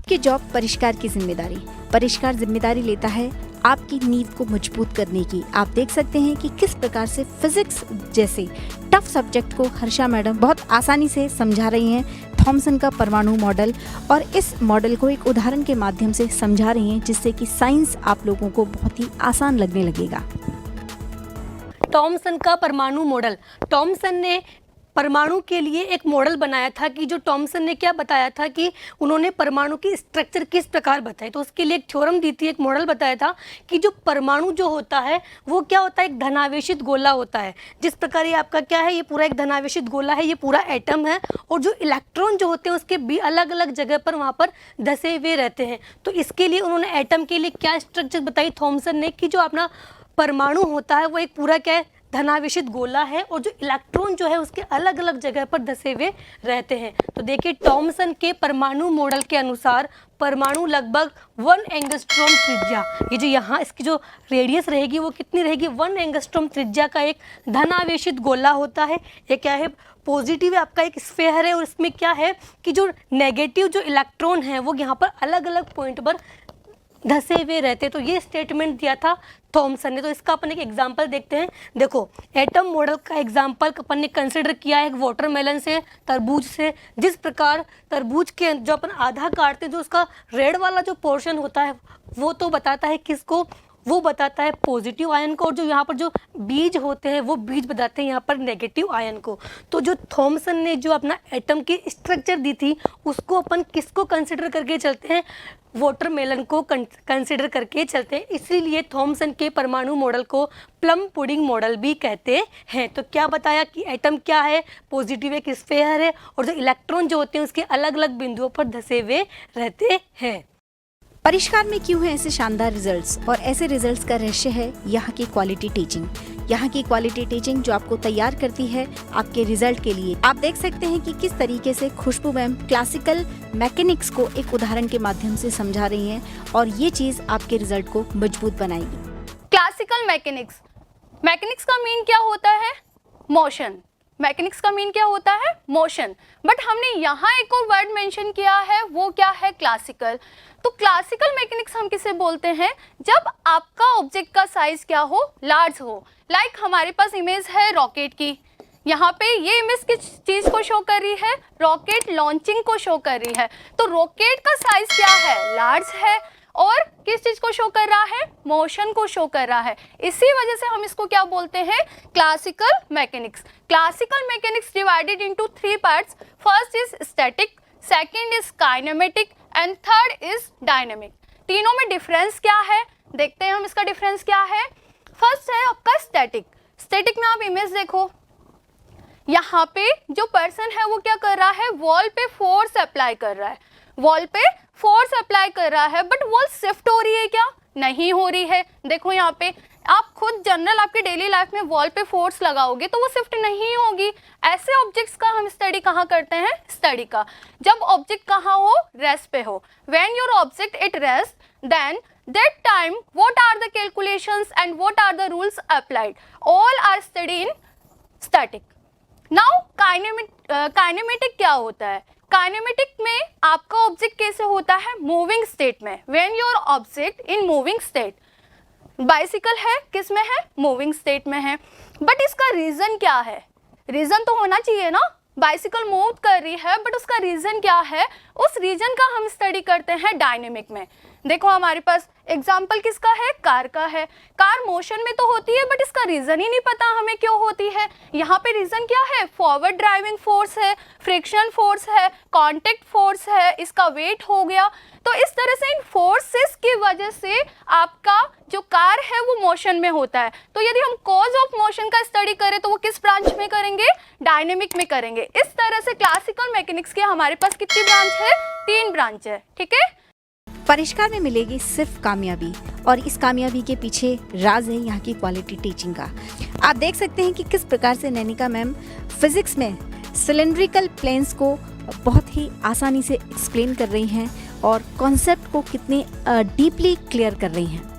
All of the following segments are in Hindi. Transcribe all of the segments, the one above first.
कि जॉब परिष्कार की जिम्मेदारी। परिष्कार जिम्मेदारी लेता है आपकी नींव को मजबूत करने की। आप देख सकते हैं कि किस प्रकार से फिजिक्स जैसे टफ सब्जेक्ट को हर्षा मैडम बहुत आसानी से समझा रही हैं। थॉमसन का परमाणु मॉडल, और इस मॉडल को एक उदाहरण के माध्यम से समझा रही हैं, जिससे कि साइंस आप लोगों को बहुत ही आसान लगने लगेगा। थॉमसन का परमाणु मॉडल। थॉमसन ने परमाणु के लिए एक मॉडल बनाया था कि जो थॉमसन ने क्या बताया था कि उन्होंने परमाणु की स्ट्रक्चर किस प्रकार बताई। तो उसके लिए एक थ्योरम दी थी, एक मॉडल बताया था कि जो परमाणु जो होता है वो क्या होता है, एक धनावेशित गोला होता है। जिस प्रकार ये आपका क्या है, ये पूरा एक धनावेशित गोला है, ये पूरा एटम है, और जो इलेक्ट्रॉन जो होते हैं उसके भी अलग अलग जगह पर वहाँ पर धसे हुए रहते हैं। तो इसके लिए उन्होंने एटम के लिए क्या स्ट्रक्चर बताई थॉमसन ने कि जो अपना परमाणु होता है वो एक पूरा क्या है, धनावेशित गोला है, और जो इलेक्ट्रॉन जो है उसके अलग अलग जगह पर धसे हुए रहते हैं। तो देखिए थॉमसन के परमाणु मॉडल के अनुसार परमाणु लगभग 1 एंगस्ट्रॉम त्रिज्या, ये जो यहाँ इसकी जो रेडियस रहेगी वो कितनी रहेगी, 1 एंगस्ट्रॉम त्रिज्या का एक धनावेशित गोला होता है। ये क्या है, पॉजिटिव आपका एक स्फीयर है, और इसमें क्या है कि जो नेगेटिव जो इलेक्ट्रॉन है वो यहाँ पर अलग अलग पॉइंट पर धसे हुए रहते। तो ये स्टेटमेंट दिया था थॉमसन ने। तो इसका अपन एक एग्जांपल देखते हैं। देखो एटम मॉडल का एग्जांपल अपन ने कंसिडर किया है वाटरमेलन से, तरबूज से। जिस प्रकार तरबूज के जो अपन आधा काटते हैं, जो उसका रेड वाला जो पोर्शन होता है वो तो बताता है किसको, वो बताता है पॉजिटिव आयन को, और जो यहाँ पर जो बीज होते हैं वो बीज बताते हैं यहाँ पर नेगेटिव आयन को। तो जो थॉमसन ने जो अपना एटम की स्ट्रक्चर दी थी उसको अपन किसको कंसिडर करके चलते हैं, वाटरमेलन को कंसिडर करके चलते हैं। इसीलिए थॉमसन के परमाणु मॉडल को प्लम पुडिंग मॉडल भी कहते हैं। तो क्या बताया कि एटम क्या है, पॉजिटिव एक स्फीयर है, और जो इलेक्ट्रॉन जो होते हैं उसके अलग अलग बिंदुओं पर धसे हुए रहते हैं। परिष्कार में क्यों है ऐसे शानदार रिजल्ट्स, और ऐसे रिजल्ट्स का रहस्य है यहाँ की क्वालिटी टीचिंग। यहाँ की क्वालिटी टीचिंग जो आपको तैयार करती है आपके रिजल्ट के लिए। आप देख सकते हैं कि किस तरीके से खुशबू मैम क्लासिकल मैकेनिक्स को एक उदाहरण के माध्यम से समझा रही हैं, और ये चीज आपके रिजल्ट को मजबूत बनाएगी। क्लासिकल मैकेनिक्स, मैकेनिक्स का मीन क्या होता है, मोशन। मैकेनिक्स का मीन क्या होता है, मोशन। बट हमने यहाँ एक और वर्ड मेंशन किया है, वो क्या है, क्लासिकल। तो क्लासिकल मैकेनिक्स हम किसे बोलते हैं, जब आपका ऑब्जेक्ट का साइज क्या हो, लार्ज हो। लाइक हमारे पास इमेज है रॉकेट की, यहाँ पे ये इमेज किस चीज को शो कर रही है, रॉकेट लॉन्चिंग को शो कर रही है। तो रॉकेट का साइज क्या है, लार्ज है, और किस चीज को शो कर रहा है, मोशन को शो कर रहा है। इसी वजह से हम इसको क्या बोलते हैं, classical mechanics. Classical mechanics divided into 3 parts. First is static, second is kinematic, and third is dynamic. तीनों में डिफरेंस क्या है, देखते हैं हम इसका डिफरेंस क्या है। फर्स्ट है आपका स्टैटिक। स्टैटिक में आप इमेज देखो, यहाँ पे जो पर्सन है वो क्या कर रहा है, वॉल पे फोर्स अप्लाई कर रहा है, वॉल पे फोर्स अप्लाई कर रहा है, बट वॉल शिफ्ट हो रही है क्या, नहीं हो रही है। देखो यहाँ पे आप खुद जनरल आपके डेली लाइफ में वॉल पे फोर्स लगाओगे तो वो शिफ्ट नहीं होगी। ऐसे ऑब्जेक्ट्स का हम स्टडी कहाँ करते हैं, स्टडी का, जब ऑब्जेक्ट कहाँ हो, रेस्ट पे हो। When your object at rest, then that time what are the calculations and what are the rules applied, all are studied in static. Now kinematic क्या होता है, काइनेमेटिक में आपका ऑब्जेक्ट कैसे होता है, मूविंग स्टेट में। When your object in moving state, bicycle है किस में है, मूविंग स्टेट में है। बट इसका रीजन क्या है, रीजन तो होना चाहिए ना, बाइसिकल मूव कर रही है बट उसका रीजन क्या है, उस रीजन का हम स्टडी करते हैं डायनेमिक में। देखो हमारे पास एग्जाम्पल किसका है, कार का है। कार मोशन में तो होती है बट इसका रीजन ही नहीं पता हमें क्यों होती है। यहाँ पे रीजन क्या है, फॉरवर्ड ड्राइविंग फोर्स है, फ्रिक्शन फोर्स है, कांटेक्ट फोर्स है, इसका वेट हो गया। तो इस तरह से इन फोर्सेस की वजह से आपका जो कार है वो मोशन में होता है। तो यदि हम कॉज ऑफ मोशन का स्टडी करें तो वो किस ब्रांच में करेंगे, डायनेमिक में करेंगे। इस तरह से क्लासिकल मैकेनिक्स के हमारे पास कितनी ब्रांच है, 3 ब्रांच है, ठीक है। परिष्कार में मिलेगी सिर्फ कामयाबी, और इस कामयाबी के पीछे राज है यहाँ की क्वालिटी टीचिंग का। आप देख सकते हैं कि किस प्रकार से नैनिका मैम फिजिक्स में सिलेंड्रिकल प्लेन्स को बहुत ही आसानी से एक्सप्लेन कर रही हैं, और कॉन्सेप्ट को कितने डीपली क्लियर कर रही हैं।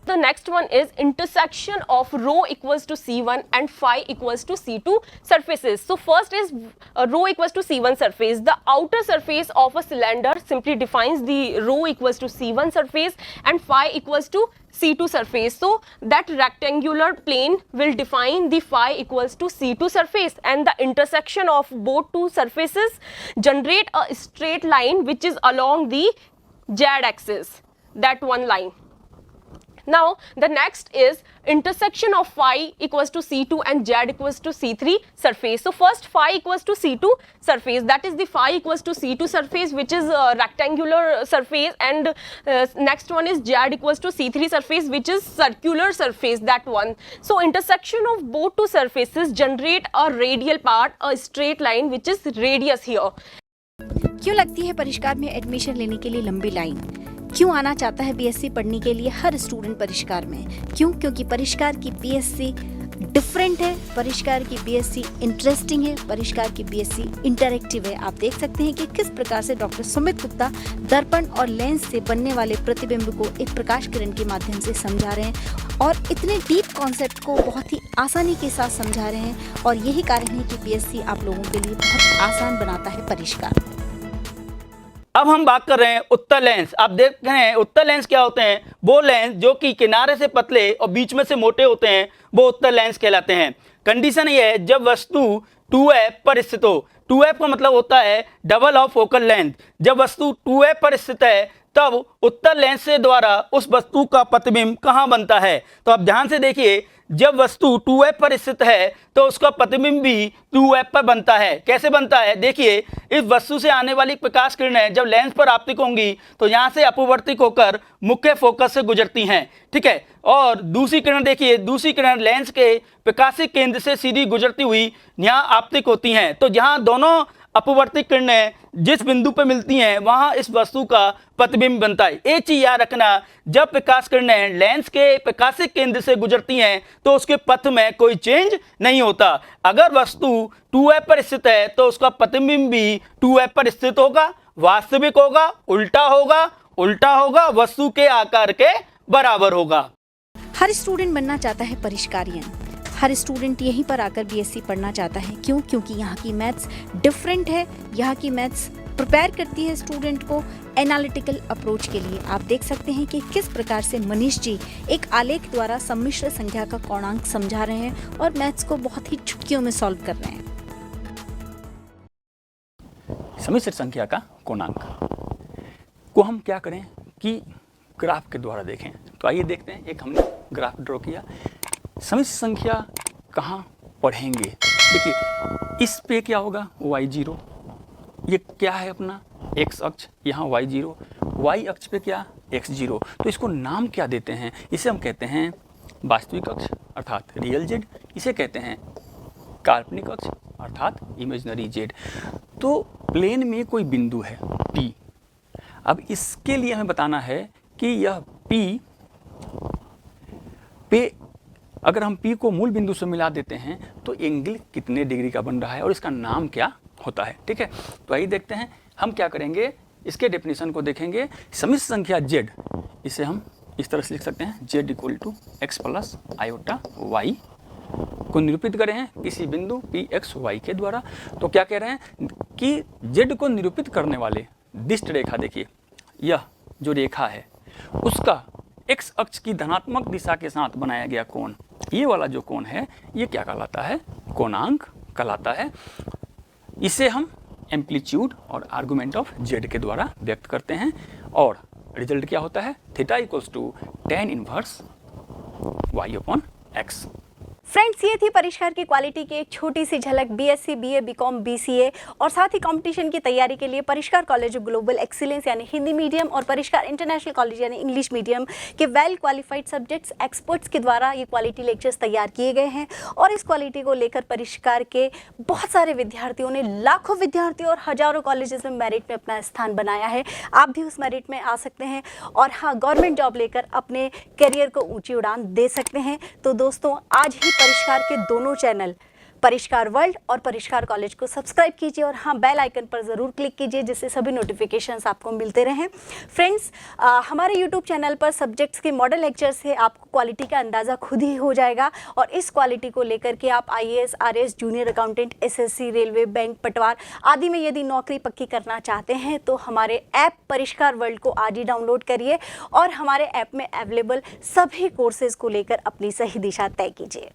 the next one is intersection of rho equals to C1 and phi equals to C2 surfaces. So first is rho equals to C1 surface. The outer surface of a cylinder simply defines the rho equals to C1 surface and phi equals to C2 surface. So that rectangular plane will define the phi equals to C2 surface, and the intersection of both two surfaces generate a straight line which is along the z axis, that one line. Now the next is intersection of phi equals to C2 and z equals to C3 surface. So first phi equals to C2 surface, that is the phi equals to C2 surface which is a rectangular surface, and next one is z equals to C3 surface which is circular surface, that one. So intersection of both two surfaces generate a radial part, a straight line which is radius here. क्यों लगती है परिष्कार में एडमिशन लेने के लिए लंबी लाइन? क्यों आना चाहता है बीएससी पढ़ने के लिए हर स्टूडेंट परिष्कार में? क्यों? क्योंकि परिष्कार की बीएससी डिफरेंट है, परिष्कार की बीएससी इंटरेस्टिंग है, परिष्कार की बीएससी इंटरैक्टिव है। आप देख सकते हैं कि किस प्रकार से डॉक्टर सुमित गुप्ता दर्पण और लेंस से बनने वाले प्रतिबिंब को एक प्रकाश किरण के माध्यम से समझा रहे हैं और इतने डीप कॉन्सेप्ट को बहुत ही आसानी के साथ समझा रहे हैं, और यही कारण है कि बीएससी आप लोगों के लिए बहुत आसान बनाता है परिष्कार। अब हम बात कर रहे हैं उत्तल लेंस। आप देख रहे हैं उत्तल लेंस क्या होते हैं? वो लेंस जो कि किनारे से पतले और बीच में से मोटे होते हैं वो उत्तल लेंस कहलाते हैं। कंडीशन ये है जब वस्तु 2f पर स्थित हो। 2f का मतलब होता है डबल ऑफ फोकल लेंथ। जब वस्तु 2f पर स्थित है तब उत्तल लेंस से द्वारा उस वस्तु का प्रतिबिंब कहाँ बनता है? तो आप ध्यान से देखिए, जब वस्तु 2f पर स्थित है तो उसका प्रतिबिंब भी 2f पर बनता है। कैसे बनता है? देखिए, इस वस्तु से आने वाली प्रकाश किरणें जब लेंस पर आपतित होंगी तो यहाँ से अपवर्तित होकर मुख्य फोकस से गुजरती हैं, ठीक है। और दूसरी किरण देखिए, दूसरी किरण लेंस के प्रकाशिक केंद्र से सीधी गुजरती हुई यहाँ आपतित होती हैं। तो जहाँ दोनों अपवर्तित किरणें जिस बिंदु पर मिलती हैं वहाँ इस वस्तु का प्रतिबिंब बनता है। एक चीज़ याद रखना, जब प्रकाश किरणें लेंस के प्रकाशिक केंद्र से गुजरती हैं तो उसके पथ में कोई चेंज नहीं होता। अगर वस्तु 2f पर स्थित है तो उसका प्रतिबिंब भी 2f पर स्थित होगा, वास्तविक होगा, उल्टा होगा, वस्तु के आकार के बराबर होगा। हर स्टूडेंट बनना चाहता है परिष्कारियन। हर स्टूडेंट यहीं पर आकर बीएससी पढ़ना चाहता है। क्यों? क्योंकि यहाँ की मैथ्स डिफरेंट है। यहाँ की मैथ्स प्रिपेयर करती है स्टूडेंट को एनालिटिकल अप्रोच के लिए। आप देख सकते हैं कि किस प्रकार से मनीष जी एक आलेख द्वारा सम्मिश्र संख्या का कोणांक समझा रहे हैं और मैथ्स को बहुत ही चुटकियों में सॉल्व कर रहे हैं। सम्मिश्र संख्या का कोणांक को हम क्या करें कि ग्राफ के द्वारा देखें। तो आइए देखते हैं, एक हमने ग्राफ ड्रॉ किया। सम्मिश्र संख्या कहाँ पढ़ेंगे? देखिए, इस पे क्या होगा? y0। ये क्या है अपना x अक्ष, यहाँ y0, y अक्ष पे क्या x0। तो इसको नाम क्या देते हैं? इसे हम कहते हैं वास्तविक अक्ष अर्थात रियल z, इसे कहते हैं काल्पनिक अक्ष अर्थात इमेजिनरी z। तो प्लेन में कोई बिंदु है P। अब इसके लिए हमें बताना है कि यह P पे अगर हम P को मूल बिंदु से मिला देते हैं तो एंगल कितने डिग्री का बन रहा है और इसका नाम क्या होता है, ठीक है। तो आइए देखते हैं हम क्या करेंगे, इसके डेफिनेशन को देखेंगे। सम्मिश्र संख्या z, इसे हम इस तरह से लिख सकते हैं, z equal to x plus iota y को निरूपित करें हैं किसी बिंदु p x y के द्वारा। तो क्या कह रहे हैं कि z को निरूपित करने वाले दिष्ट रेखा, देखिए यह जो रेखा है उसका x अक्ष की धनात्मक दिशा के साथ बनाया गया कोण, ये वाला जो कोण है ये क्या कहलाता है? कोणांक कहलाता है। इसे हम एम्पलीट्यूड और आर्गुमेंट ऑफ z के द्वारा व्यक्त करते हैं और रिजल्ट क्या होता है? Theta equals to tan inverse y upon x। Friends, ये थी परिष्कार की क्वालिटी की एक छोटी सी झलक। बीएससी, बीए, बीकॉम, बीसीए और साथ ही कंपटीशन की तैयारी के लिए परिष्कार कॉलेज ऑफ ग्लोबल एक्सीलेंस यानी हिंदी मीडियम और परिष्कार इंटरनेशनल कॉलेज यानी इंग्लिश मीडियम के वेल क्वालिफाइड सब्जेक्ट्स एक्सपर्ट्स के द्वारा ये क्वालिटी लेक्चर्स तैयार किए गए हैं। और इस क्वालिटी को लेकर परिष्कार के बहुत सारे विद्यार्थियों ने, लाखों विद्यार्थियों और हजारों कॉलेजेस में मेरिट में अपना स्थान बनाया है। आप भी उस मेरिट में आ सकते हैं और हाँ, गवर्नमेंट जॉब लेकर अपने करियर को ऊँची उड़ान दे सकते हैं। तो दोस्तों, आज ही परिष्कार के दोनों चैनल परिष्कार वर्ल्ड और परिष्कार कॉलेज को सब्सक्राइब कीजिए और हाँ, बेल आइकन पर ज़रूर क्लिक कीजिए जिससे सभी नोटिफिकेशंस आपको मिलते रहें। फ्रेंड्स, हमारे यूट्यूब चैनल पर सब्जेक्ट्स के मॉडल लेक्चर से आपको क्वालिटी का अंदाज़ा खुद ही हो जाएगा और इस क्वालिटी को लेकर के आप IAS, RAS, junior accountant, SSC, railway, bank, पटवार आदि में यदि नौकरी पक्की करना चाहते हैं तो हमारे ऐप परिष्कार वर्ल्ड को आज ही डाउनलोड करिए और हमारे ऐप में अवेलेबल सभी कोर्सेज को लेकर अपनी सही दिशा तय कीजिए।